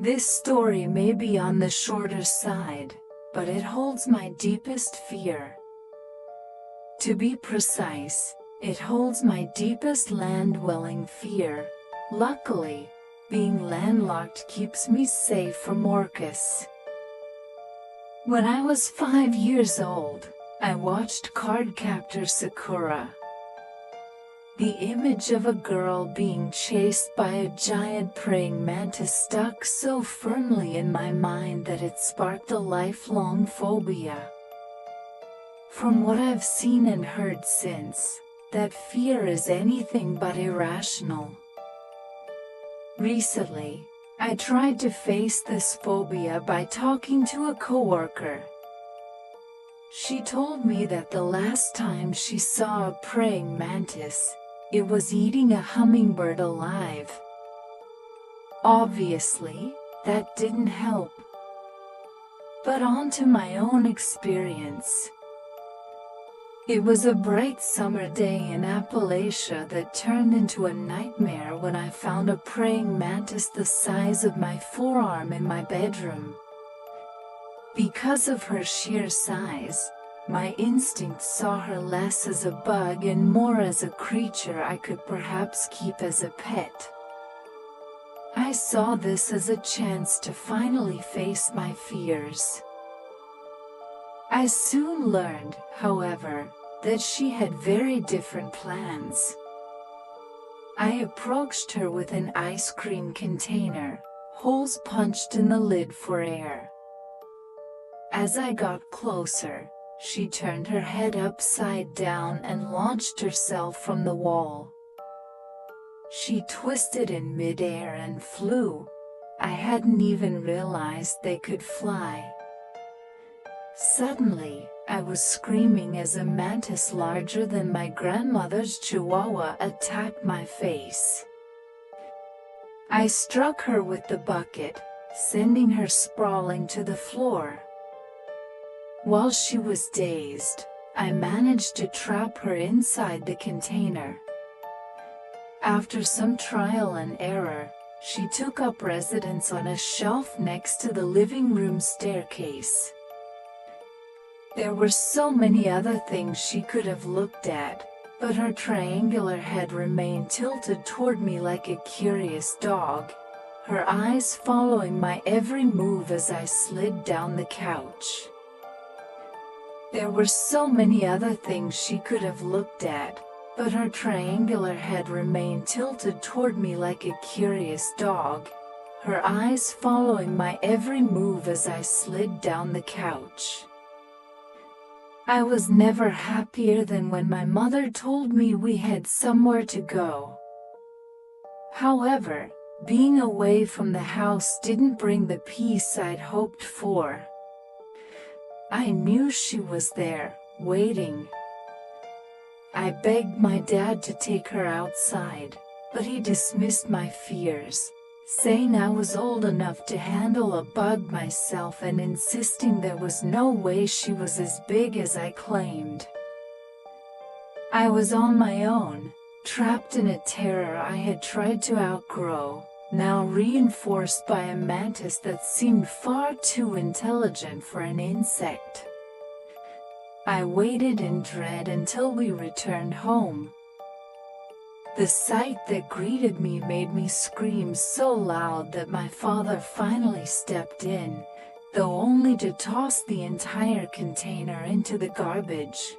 This story may be on the shorter side, but it holds my deepest fear. To be precise, it holds my deepest land-dwelling fear. Luckily, being landlocked keeps me safe from orcas. When I was 5 years old, I watched Cardcaptor Sakura. The image of a girl being chased by a giant praying mantis stuck so firmly in my mind that it sparked a lifelong phobia. From what I've seen and heard since, that fear is anything but irrational. Recently, I tried to face this phobia by talking to a coworker. She told me that the last time she saw a praying mantis, it was eating a hummingbird alive. Obviously, that didn't help. But on to my own experience. It was a bright summer day in Appalachia that turned into a nightmare when I found a praying mantis the size of my forearm in my bedroom. Because of her sheer size, my instinct saw her less as a bug and more as a creature I could perhaps keep as a pet. I saw this as a chance to finally face my fears. I soon learned, however, that she had very different plans. I approached her with an ice cream container, holes punched in the lid for air. As I got closer, she turned her head upside down and launched herself from the wall. She twisted in midair and flew. I hadn't even realized they could fly. Suddenly, I was screaming as a mantis larger than my grandmother's chihuahua attacked my face. I struck her with the bucket, sending her sprawling to the floor. While she was dazed, I managed to trap her inside the container. After some trial and error, she took up residence on a shelf next to the living room staircase. There were so many other things she could have looked at, but her triangular head remained tilted toward me like a curious dog, her eyes following my every move as I slid down the couch. There were so many other things she could have looked at, but her triangular head remained tilted toward me like a curious dog, her eyes following my every move as I slid down the couch. I was never happier than when my mother told me we had somewhere to go. However, being away from the house didn't bring the peace I'd hoped for. I knew she was there, waiting. I begged my dad to take her outside, but he dismissed my fears, saying I was old enough to handle a bug myself and insisting there was no way she was as big as I claimed. I was on my own, trapped in a terror I had tried to outgrow, now reinforced by a mantis that seemed far too intelligent for an insect. I waited in dread until we returned home. The sight that greeted me made me scream so loud that my father finally stepped in, though only to toss the entire container into the garbage.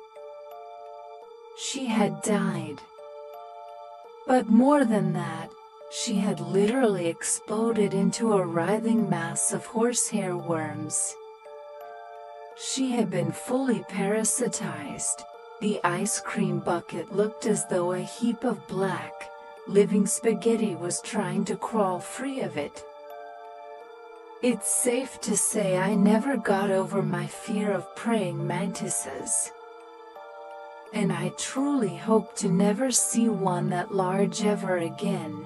She had died. But more than that, she had literally exploded into a writhing mass of horsehair worms. She had been fully parasitized. The ice cream bucket looked as though a heap of black, living spaghetti was trying to crawl free of it. It's safe to say I never got over my fear of praying mantises. And I truly hope to never see one that large ever again.